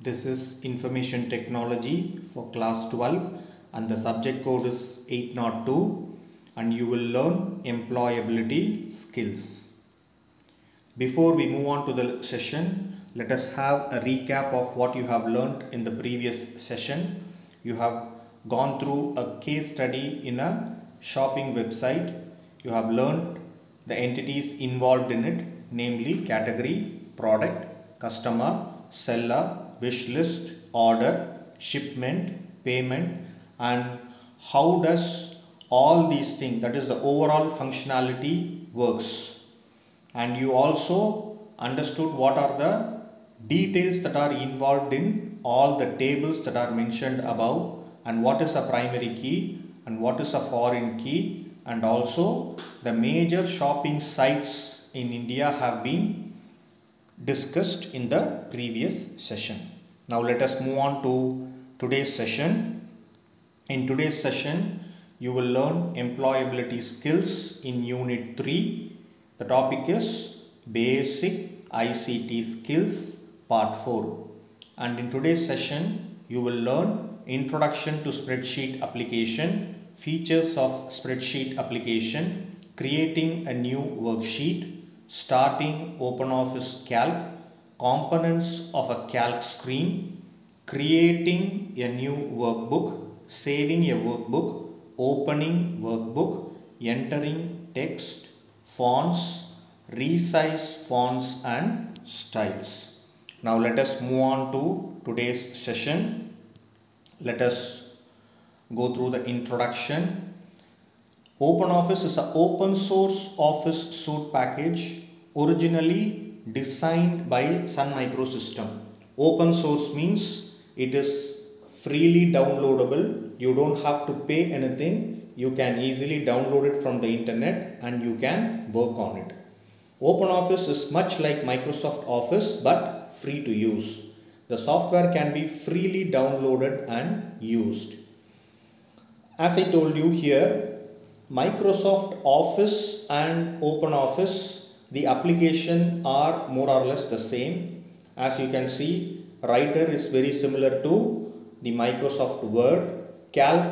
This is Information Technology for class 12 and the subject code is 802 and you will learn employability skills. Before we move on to the session, let us have a recap of what you have learned in the previous session. You have gone through a case study in a shopping website. You have learned the entities involved in it, namely category, product, customer, seller, wish list, order, shipment, payment, and how does all these things, that is the overall functionality, works. And you also understood what are the details that are involved in all the tables that are mentioned above, and what is a primary key and what is a foreign key, and also the major shopping sites in India have been discussed in the previous session. Now let us move on to today's session. In today's session, you will learn employability skills in Unit 3. The topic is Basic ICT Skills Part 4. And in today's session, you will learn Introduction to Spreadsheet Application, Features of Spreadsheet Application, Creating a New Worksheet, Starting OpenOffice Calc, Components of a Calc Screen, Creating a New Workbook, Saving a Workbook, Opening Workbook, Entering Text, Fonts, Resize Fonts and Styles. Now let us move on to today's session. Let us go through the introduction. OpenOffice is an open source office suite package originally designed by Sun Microsystem. Open source means it is freely downloadable. You don't have to pay anything. You can easily download it from the internet and you can work on it. OpenOffice is much like Microsoft Office but free to use. The software can be freely downloaded and used. As I told you here, Microsoft Office and OpenOffice, the application are more or less the same. As you can see, Writer is very similar to the Microsoft Word. Calc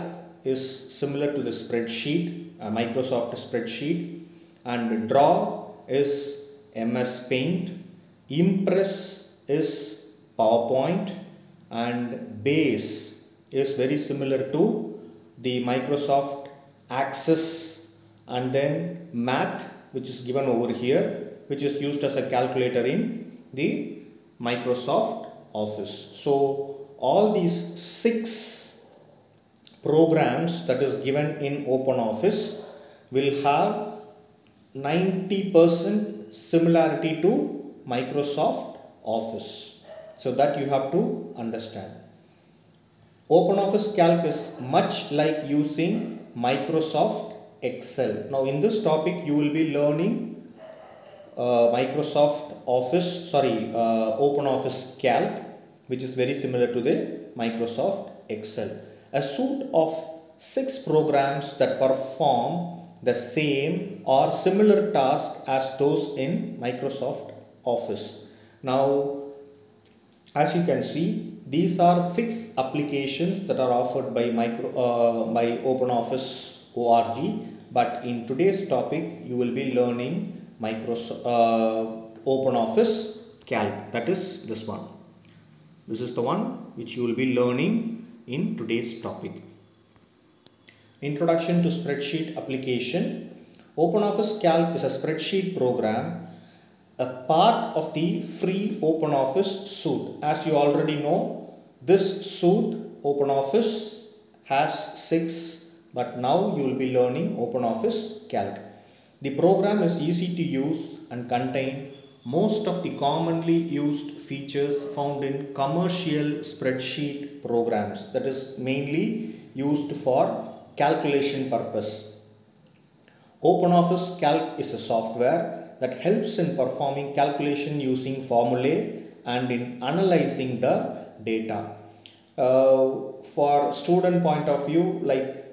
is similar to the spreadsheet, Microsoft spreadsheet, and Draw is MS Paint. Impress is PowerPoint, and Base is very similar to the Microsoft Access, and then Math, which is given over here, which is used as a calculator in the Microsoft Office. So all these 6 programs that is given in OpenOffice will have 90% similarity to Microsoft Office. So that you have to understand. OpenOffice Calc is much like using Microsoft Excel. Now in this topic you will be learning OpenOffice Calc, which is very similar to the Microsoft Excel. A suite of 6 programs that perform the same or similar tasks as those in Microsoft Office. Now, as you can see, these are 6 applications that are offered by OpenOffice org. But in today's topic, you will be learning OpenOffice Calc. That is this one. This is the one which you will be learning in today's topic. Introduction to Spreadsheet Application. OpenOffice Calc is a spreadsheet program, a part of the free OpenOffice suite. As you already know, this suite OpenOffice has 6, but now you will be learning OpenOffice Calc. The program is easy to use and contain most of the commonly used features found in commercial spreadsheet programs, that is mainly used for calculation purpose. OpenOffice Calc is a software that helps in performing calculation using formulae and in analyzing the data. For student point of view, like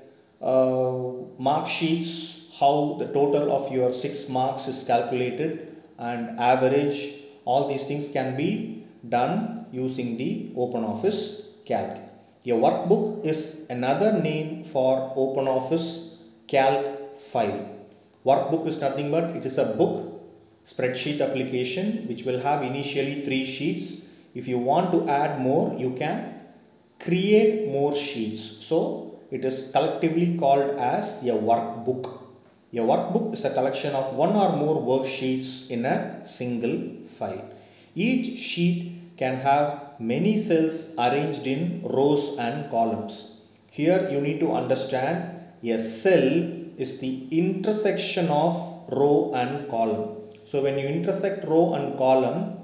mark sheets, how the total of your 6 marks is calculated and average, all these things can be done using the OpenOffice Calc. A workbook is another name for OpenOffice Calc file. Workbook is nothing but it is a book spreadsheet application which will have initially 3 sheets. If you want to add more, you can create more sheets. So it is collectively called as a workbook. A workbook is a collection of one or more worksheets in a single file. Each sheet can have many cells arranged in rows and columns. Here you need to understand a cell is the intersection of row and column. So when you intersect row and column,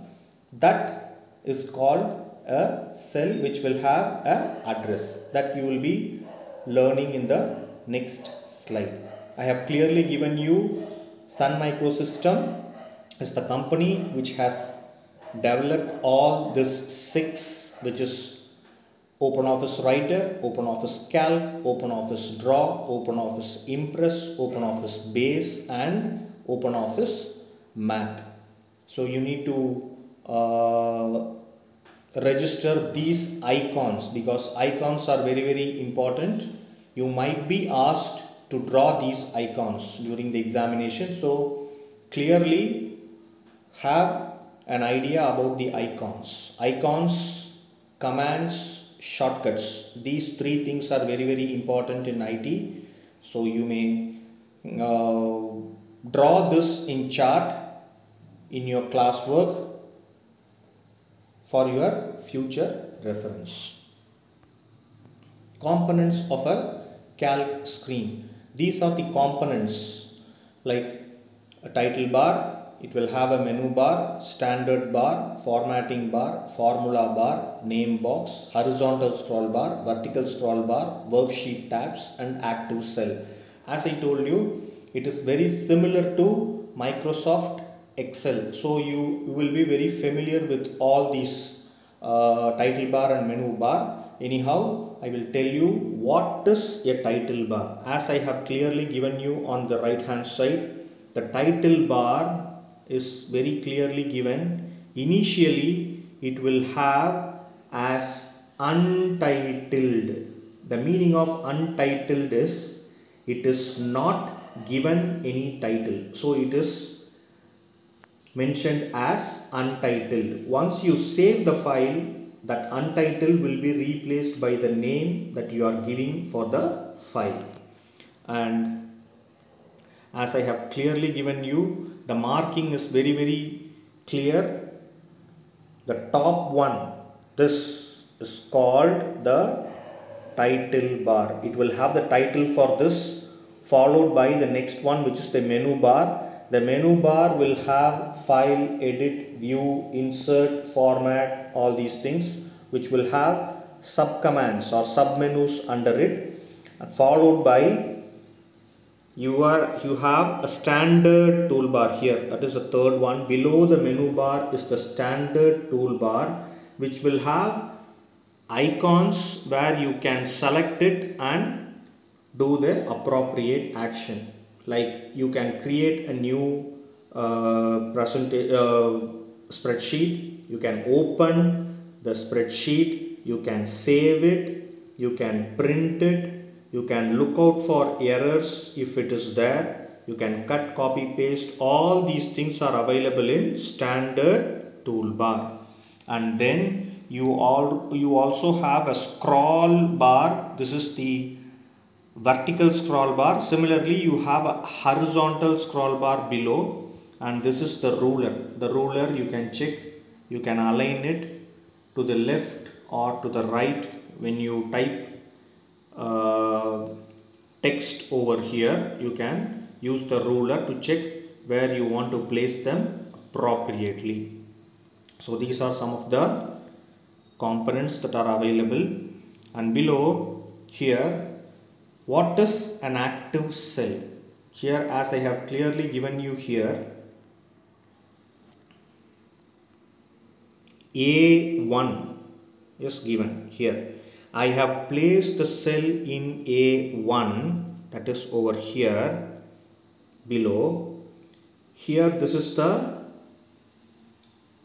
that is called a cell which will have an address that you will be learning in the next slide. I have clearly given you Sun Microsystem is the company which has developed all this 6, which is OpenOffice Writer, OpenOffice Calc, OpenOffice Draw, OpenOffice Impress, OpenOffice Base and OpenOffice Math. So you need to register these icons because icons are very important. You might be asked to draw these icons during the examination. So clearly have an idea about the icons. Icons, commands, shortcuts. These 3 things are very important in IT. So you may draw this in chart in your classwork for your future reference. Components of a calc screen. These are the components like a title bar. It will have a menu bar, standard bar, formatting bar, formula bar, name box, horizontal scroll bar, vertical scroll bar, worksheet tabs and active cell. As I told you, it is very similar to Microsoft Excel. So you will be very familiar with all these title bar and menu bar. Anyhow, I will tell you what is a title bar. As I have clearly given you on the right hand side, the title bar is very clearly given. Initially, it will have as untitled. The meaning of untitled is it is not given any title. So it is mentioned as untitled. Once you save the file, that untitled will be replaced by the name that you are giving for the file. And as I have clearly given you, the marking is very clear. The top one, this is called the title bar. It will have the title for this, followed by the next one, which is the menu bar. The menu bar will have file, edit, view, insert, format, all these things, which will have subcommands or submenus under it, followed by you have a standard toolbar here. That is the third one. Below the menu bar is the standard toolbar, which will have icons where you can select it and do the appropriate action. Like you can create a new spreadsheet, you can open the spreadsheet, you can save it, you can print it, you can look out for errors if it is there, you can cut, copy, paste. All these things are available in standard toolbar. And then you also have a scroll bar. This is the vertical scroll bar. Similarly, you have a horizontal scroll bar below, and this is the ruler. The ruler you can check, you can align it to the left or to the right. When you type text over here, you can use the ruler to check where you want to place them appropriately. So these are some of the components that are available. And below here, what is an active cell? Here, as I have clearly given you here, A1 is given here. I have placed the cell in A1, that is over here below. Here, this is the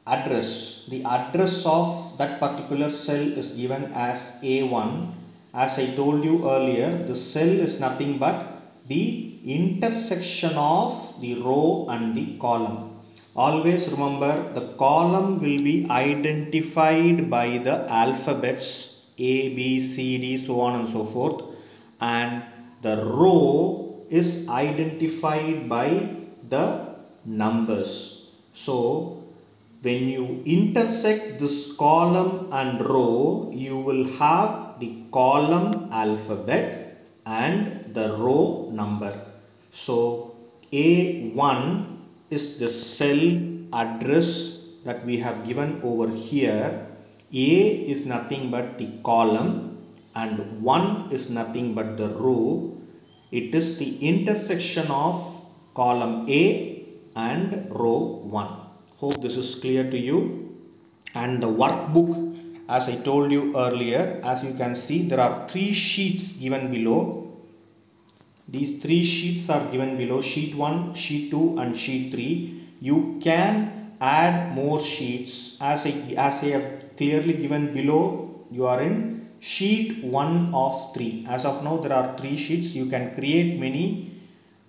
address. The address of that particular cell is given as A1. As I told you earlier, the cell is nothing but the intersection of the row and the column. Always remember, the column will be identified by the alphabets A, B, C, D, so on and so forth, and the row is identified by the numbers. So when you intersect this column and row, you will have the column alphabet and the row number. So A1 is the cell address that we have given over here. A is nothing but the column and 1 is nothing but the row. It is the intersection of column A and row 1. Hope this is clear to you. And the workbook, as I told you earlier, as you can see, there are 3 sheets given below. These 3 sheets are given below, sheet 1, sheet 2 and sheet 3. You can add more sheets. As I have clearly given below, you are in sheet 1 of 3. As of now, there are 3 sheets. You can create many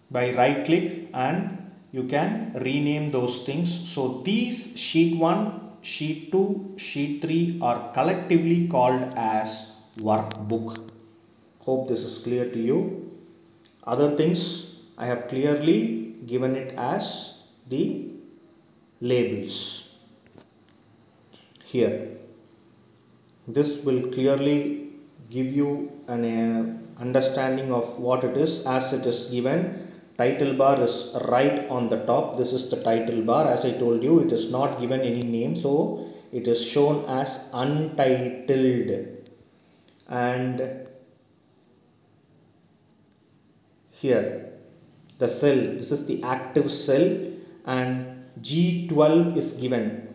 by right click and you can rename those things. So these sheet 1, sheet 2, sheet 3 are collectively called as workbook. Hope this is clear to you. Other things I have clearly given it as the labels here. This will clearly give you an understanding of what it is as it is given. Title bar is right on the top. This is the title bar. As I told you, it is not given any name, so it is shown as untitled. And here the cell, this is the active cell, and G12 is given.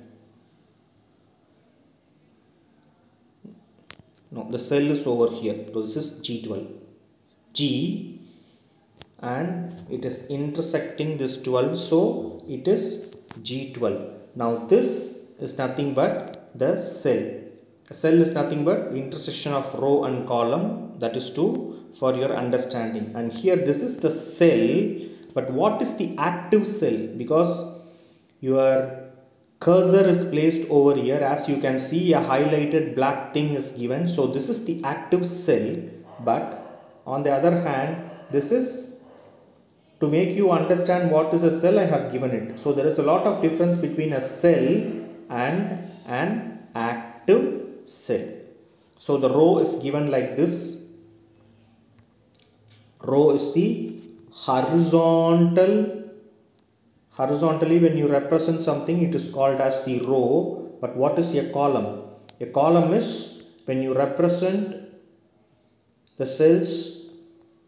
No, the cell is over here. So this is G12. G, and it is intersecting this 12, so it is G12. Now this is nothing but the cell. A cell is nothing but the intersection of row and column. That is true for your understanding. And here this is the cell, but what is the active cell? Because your cursor is placed over here, as you can see a highlighted black thing is given. So this is the active cell, but on the other hand, this is to make you understand what is a cell, I have given it. So there is a lot of difference between a cell and an active cell. So the row is given like this. Row is the horizontally when you represent something, it is called as the row. But what is a column? A column is when you represent the cells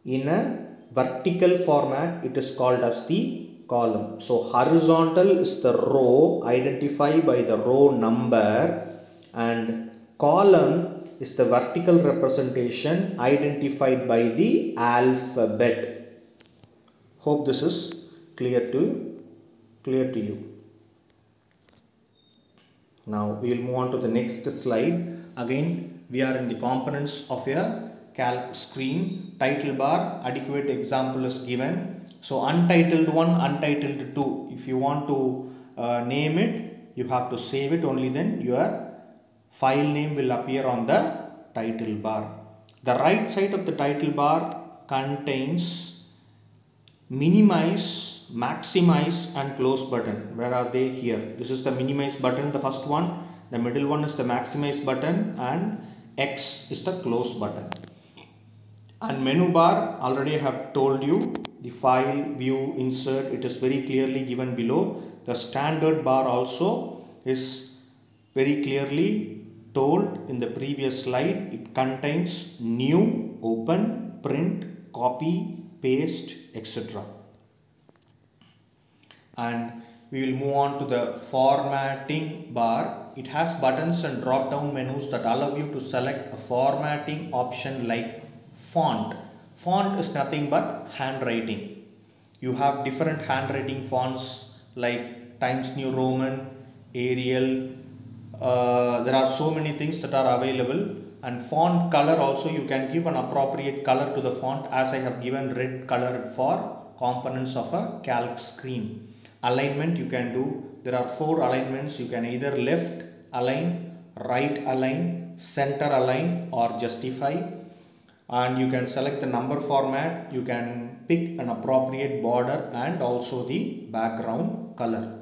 in a vertical format, it is called as the column. So horizontal is the row identified by the row number, and column is the vertical representation identified by the alphabet. Hope this is clear to you. Now we will move on to the next slide. Again, we are in the components of a calc screen. Title bar, adequate example is given. So untitled 1, untitled 2. If you want to name it, you have to save it. Only then your file name will appear on the title bar. The right side of the title bar contains minimize, maximize and close button. Where are they? Here. This is the minimize button, the first one. The middle one is the maximize button, and X is the close button. And menu bar, already I have told you, the file, view, insert, it is very clearly given below. The standard bar also is very clearly told in the previous slide. It contains new, open, print, copy, paste, etc. And we will move on to the formatting bar. It has buttons and drop down menus that allow you to select a formatting option like font. Font is nothing but handwriting. You have different handwriting fonts like Times New Roman, Arial. There are so many things that are available. And font color also, you can give an appropriate color to the font, as I have given red color for components of a calc screen. Alignment you can do. There are 4 alignments. You can either left align, right align, center align, or justify. And you can select the number format. You can pick an appropriate border and also the background color.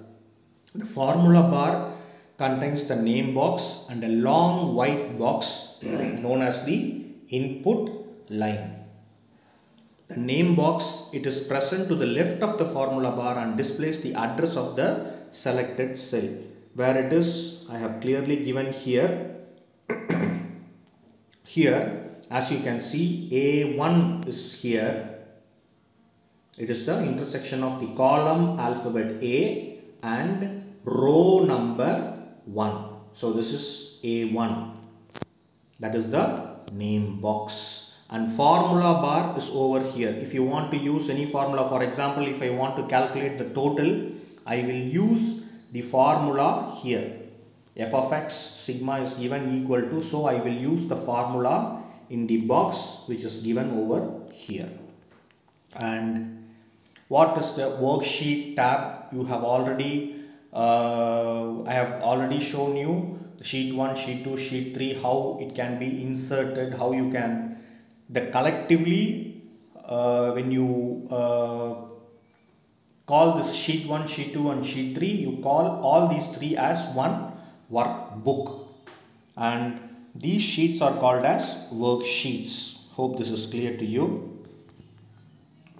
The formula bar contains the name box and a long white box known as the input line. The name box, it is present to the left of the formula bar and displays the address of the selected cell. Where it is, I have clearly given here. Here, as you can see, A1 is here. It is the intersection of the column alphabet A and row number 1. So this is A1. That is the name box. And formula bar is over here. If you want to use any formula, for example, if I want to calculate the total, I will use the formula here. F of x sigma is given equal to, so I will use the formula in the box which is given over here. And what is the worksheet tab? You have already I have already shown you sheet 1, sheet 2, sheet 3, how it can be inserted, how you can collectively when you call this sheet 1, sheet 2 and sheet 3, you call all these 3 as one workbook, and these sheets are called as worksheets. Hope this is clear to you.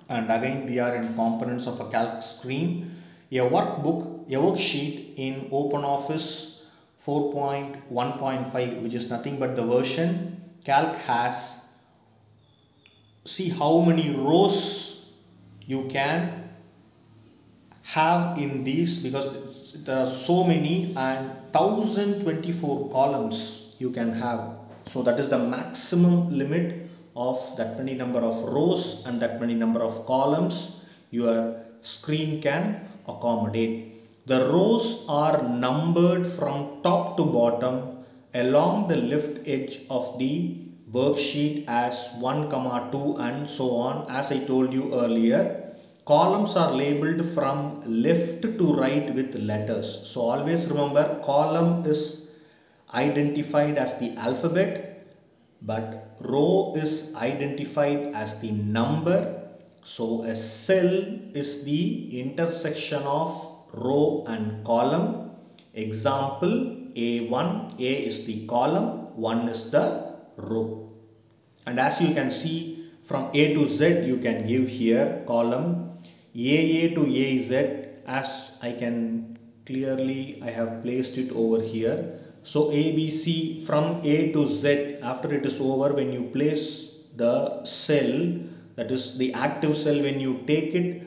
And again, we are in components of a calc screen. A workbook, a worksheet in OpenOffice 4.1.5, which is nothing but the version. Calc has, see how many rows you can have in these, because there are so many, and 1024 columns you can have. So that is the maximum limit of that many number of rows and that many number of columns your screen can accommodate. The rows are numbered from top to bottom along the left edge of the worksheet as 1, 2 and so on. As I told you earlier, columns are labeled from left to right with letters. So always remember, column is identified as the alphabet, but row is identified as the number. So a cell is the intersection of row and column. Example, A1, A is the column, 1 is the row. And as you can see, from A to Z you can give here column, AA to AZ, as I can clearly, I have placed it over here. So ABC from A to Z, after it is over, when you place the cell, that is the active cell, when you take it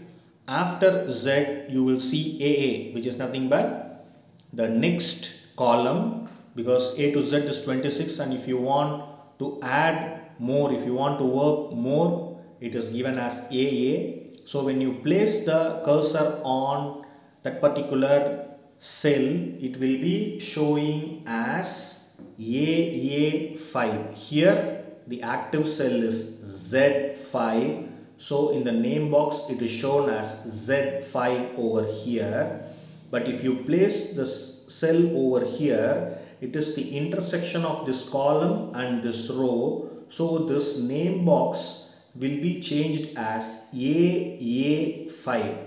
after Z, you will see AA, which is nothing but the next column, because A to Z is 26, and if you want to add more, if you want to work more, it is given as AA. So when you place the cursor on that particular cell, it will be showing as AA5. Here the active cell is Z5. So in the name box it is shown as Z5 over here. But if you place this cell over here, it is the intersection of this column and this row. So this name box will be changed as AA5.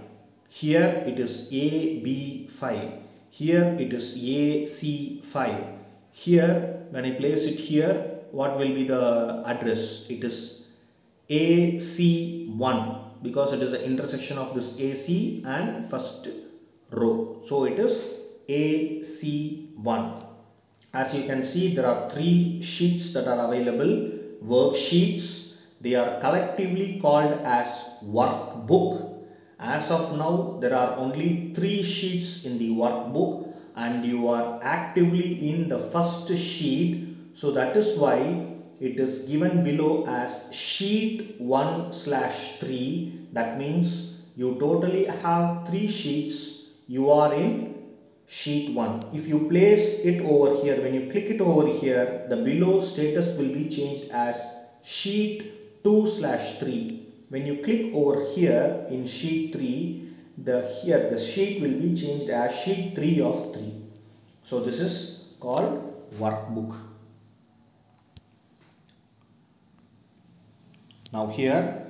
Here it is AB5. Here it is AC5. Here, when I place it here, what will be the address? It is AC1, because it is the intersection of this AC and first row. So it is AC1. As you can see, there are 3 sheets that are available. Worksheets. They are collectively called as workbook. As of now, there are only 3 sheets in the workbook, and you are actively in the first sheet. So that is why it is given below as sheet 1/3. That means you totally have 3 sheets. You are in sheet 1. If you place it over here, when you click it over here, the below status will be changed as sheet 2/3. When you click over here in sheet 3, the sheet will be changed as sheet 3 of 3. So this is called workbook. Now here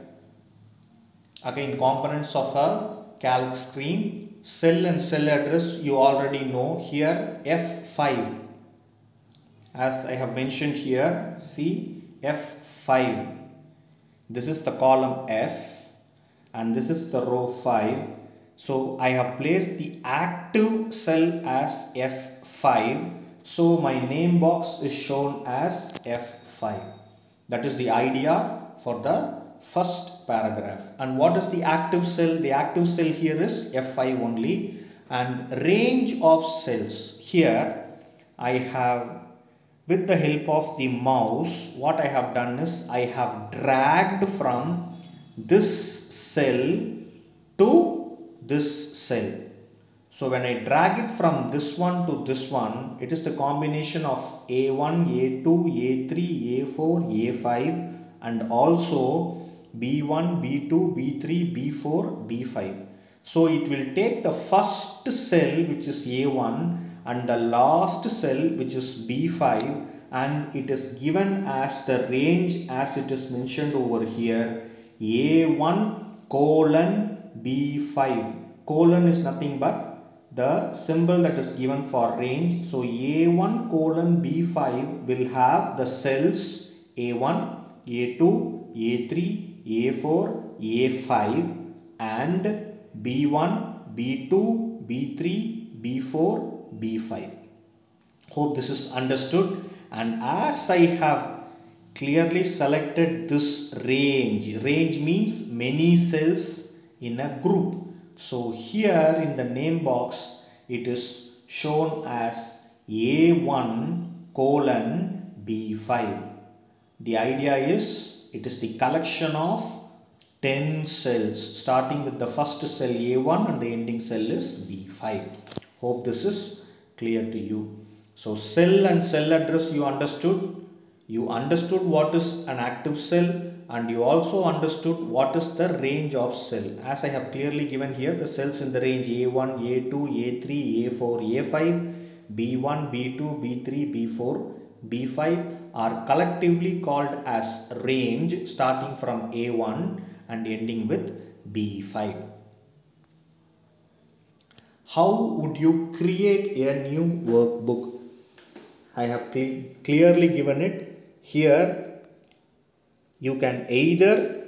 again, components of a calc screen. Cell and cell address you already know. Here F5, as I have mentioned here, see F5, this is the column F and this is the row 5. So I have placed the active cell as F5, so my name box is shown as F5. That is the idea for the first paragraph. And what is the active cell? The active cell here is F5 only. And range of cells, here I have, with the help of the mouse, what I have done is I have dragged from this cell to this cell. So when I drag it from this one to this one, it is the combination of A1, A2, A3, A4, A5 and also B1, B2, B3, B4, B5. So it will take the first cell, which is A1, and the last cell, which is B5, and it is given as the range as it is mentioned over here, A1 colon B5. Colon is nothing but the symbol that is given for range. So A1 colon B5 will have the cells A1, A2, A3, A4, A5 and B1, B2, B3, B4, B5. Hope this is understood. And as I have clearly selected this range means many cells in a group. So here in the name box it is shown as A1 colon B5. The idea is it is the collection of 10 cells, starting with the first cell A1 and the ending cell is B5. Hope this is clear to you. So cell and cell address you understood. You understood what is an active cell and you also understood what is the range of cell. As I have clearly given here, the cells in the range A1, A2, A3, A4, A5, B1, B2, B3, B4, B5 are collectively called as range, starting from A1 and ending with B5. How would you create a new workbook? I have clearly given it. Here you can either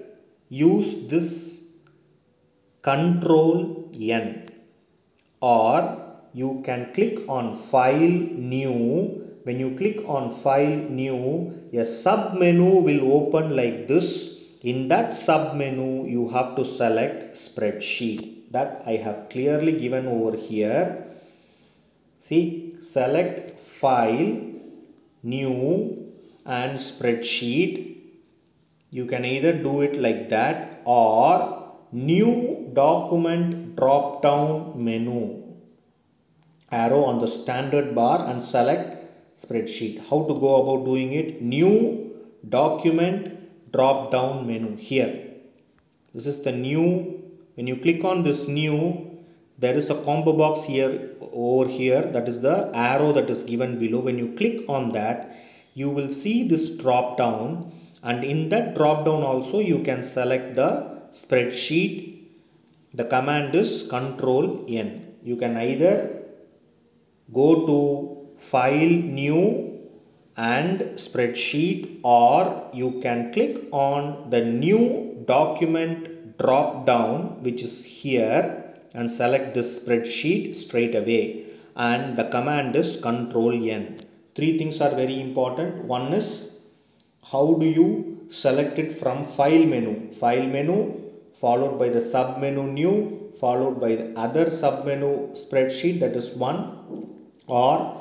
use this Control N or you can click on File New. When you click on File New, a sub menu will open like this. In that sub menu, you have to select Spreadsheet. That I have clearly given over here. See, select File, New and Spreadsheet. You can either do it like that or New Document drop down menu. Arrow on the standard bar and select Spreadsheet. How to go about doing it? New Document drop down menu here. This is the new. When you click on this new, there is a combo box here over here. That is the arrow that is given below. When you click on that, you will see this drop down, and in that drop down also you can select the Spreadsheet. The command is Control N. You can either go to File, New and Spreadsheet, or you can click on the New Document drop down, which is here, and select this Spreadsheet straight away, and the command is Control N. Three things are very important. One is how do you select it from File menu. File menu followed by the sub menu New, followed by the other sub menu Spreadsheet, that is one, or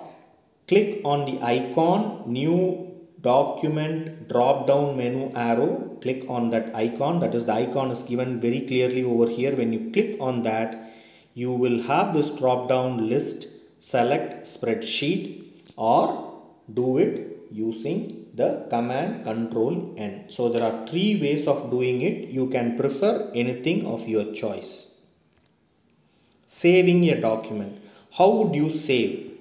click on the icon New Document drop down menu arrow. Click on that icon. That is, the icon is given very clearly over here. When you click on that, you will have this drop down list select spreadsheet, or do it using the command Control N. So there are 3 ways of doing it. You can prefer anything of your choice. Saving a document. How would you save?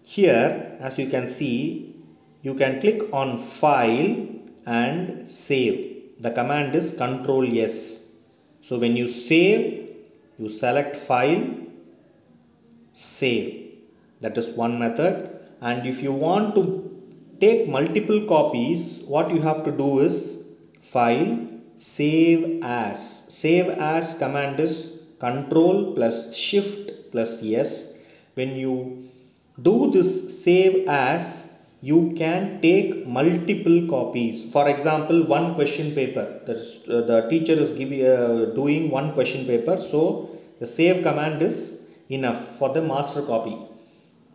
Here, as you can see, you can click on File and Save. The command is Control S. So when you save, you select File, Save. That is one method. And if you want to take multiple copies, what you have to do is File, Save As. Save As command is Control plus Shift plus S. When you do this Save As, you can take multiple copies. For example, one question paper. The teacher is doing one question paper. So the save command is enough for the master copy.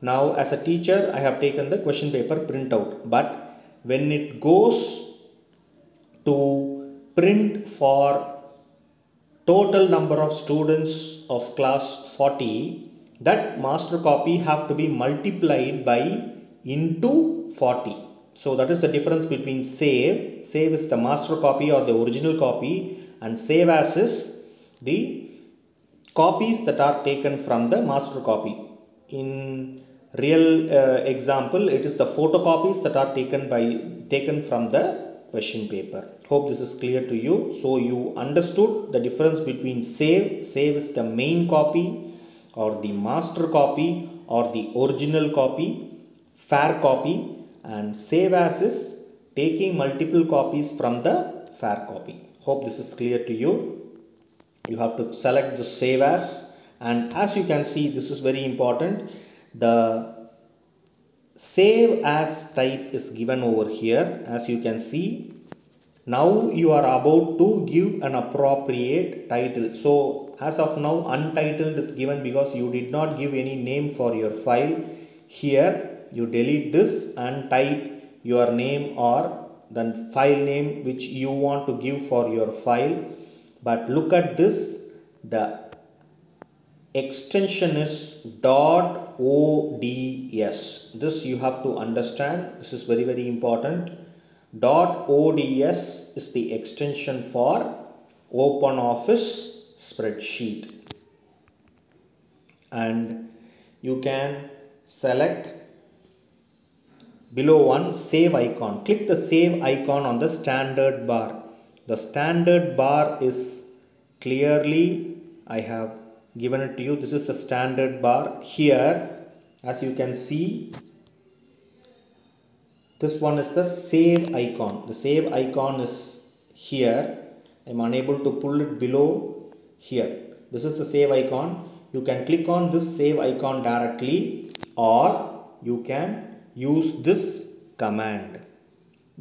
Now as a teacher, I have taken the question paper printout. But when it goes to print for total number of students of class 40, that master copy have to be multiplied by into 40. So that is the difference between save. Save is the master copy or the original copy, and save as is the copies that are taken from the master copy. In real example, it is the photocopies that are taken from the question paper. Hope this is clear to you. So you understood the difference between save. Save is the main copy or the master copy or the original copy, fair copy, and save as is taking multiple copies from the fair copy. Hope this is clear to you. You have to select the save as, and as you can see, this is very important. The save as type is given over here. As you can see, now you are about to give an appropriate title. So as of now, untitled is given because you did not give any name for your file. Here you delete this and type your name or the file name which you want to give for your file. But look at this, the extension is .ods. This you have to understand. This is very, very important. .ods is the extension for OpenOffice spreadsheet. And you can select below one save icon. Click the save icon on the standard bar. The standard bar is clearly, I have given it to you. This is the standard bar. Here, as you can see, this one is the save icon. The save icon is here. I am unable to pull it below here. This is the save icon. You can click on this save icon directly, or you can use this command.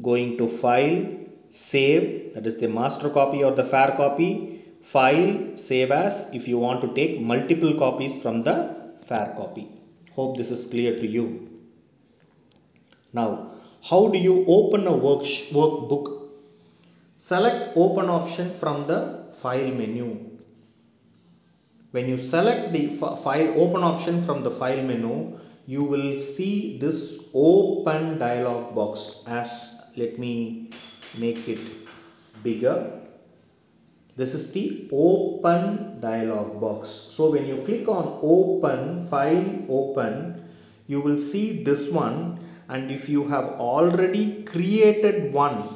Going to File, Save, that is the master copy or the fair copy. File, Save as if you want to take multiple copies from the fair copy. Hope this is clear to you. Now, how do you open a workbook? Select Open option from the File menu. When you select the File Open option from the File menu, you will see this Open dialog box. Let me make it bigger. This is the Open dialog box. So when you click on Open, File Open, you will see this one. And if you have already created one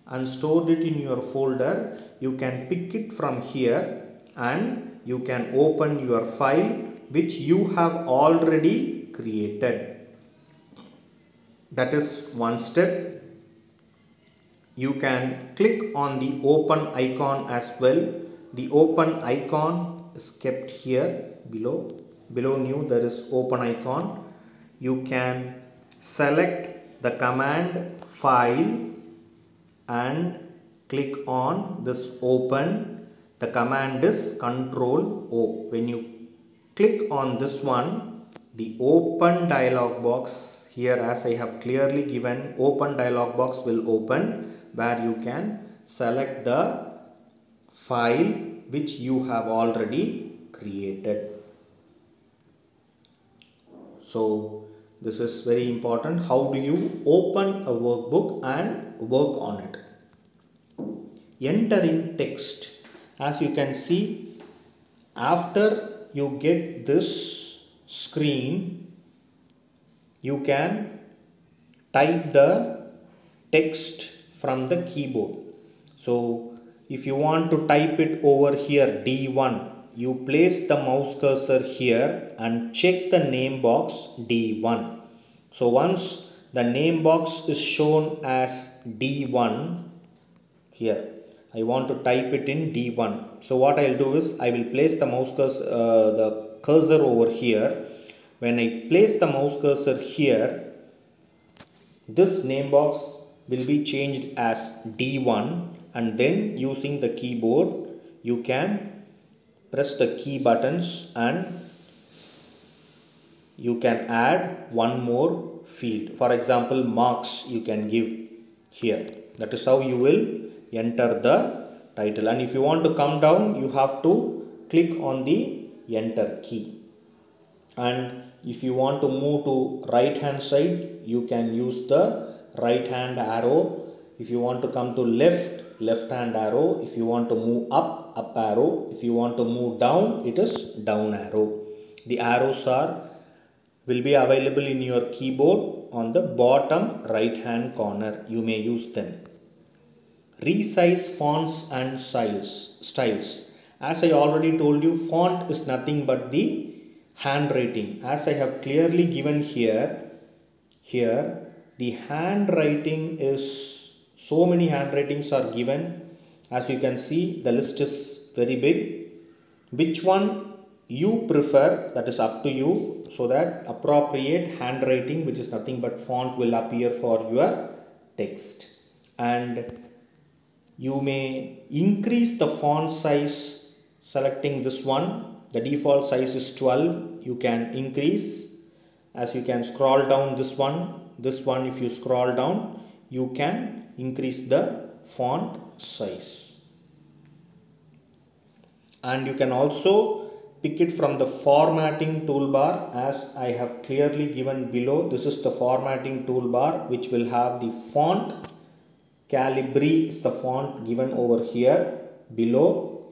and stored it in your folder, you can pick it from here and you can open your file which you have already created. That is one step. You can click on the open icon as well. The open icon is kept here below. Below new there is open icon. You can select the command File and click on this open. The command is Control O. When you click on this one, the open dialog box here, as I have clearly given, open dialog box will open, where you can select the file which you have already created. So this is very important. How do you open a workbook and work on it? Entering text. As you can see, after you get this screen, you can type the text from the keyboard. So if you want to type it over here, D1, you place the mouse cursor here and check the name box D1. So once the name box is shown as D1, here I want to type it in D1. So what I'll do is I will place the mouse cursor, the cursor over here. When I place the mouse cursor here, this name box will be changed as D1, and then using the keyboard you can press the key buttons and you can add one more field. For example, marks you can give here. That is how you will enter the title. And if you want to come down, you have to click on the enter key. And if you want to move to right hand side, you can use the right hand arrow. If you want to come to left hand arrow. If you want to move up arrow. If you want to move down, it is down arrow. The arrows will be available in your keyboard on the bottom right hand corner. You may use them. Resize fonts and styles. As I already told you, font is nothing but the handwriting. As I have clearly given here the handwriting is, so many handwritings are given. As you can see, the list is very big. Which one you prefer, that is up to you, so that appropriate handwriting, which is nothing but font, will appear for your text. And you may increase the font size selecting this one. The default size is 12. You can increase. As you can scroll down this one, if you scroll down, you can increase the font size. And you can also pick it from the formatting toolbar, as I have clearly given below. This is the formatting toolbar, which will have the font. Calibri is the font given over here below,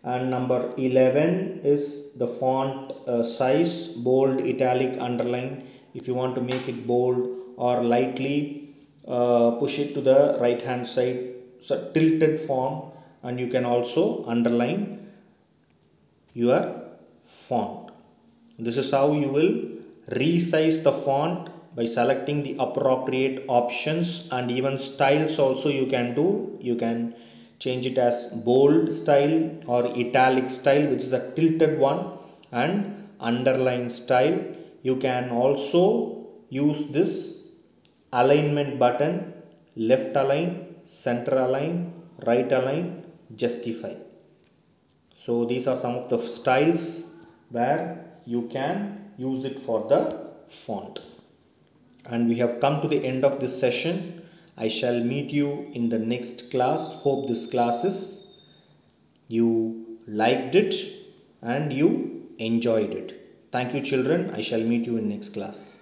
and number 11 is the font size, bold, italic, underline. If you want to make it bold or lightly push it to the right hand side, so tilted form, and you can also underline your font. This is how you will resize the font, by selecting the appropriate options. And even styles also you can do. You can change it as bold style or italic style, which is a tilted one, and underline style. You can also use this alignment button, left align, center align, right align, justify. So these are some of the styles where you can use it for the font. And we have come to the end of this session. I shall meet you in the next class. Hope this class you liked it and you enjoyed it. Thank you, children. I shall meet you in next class.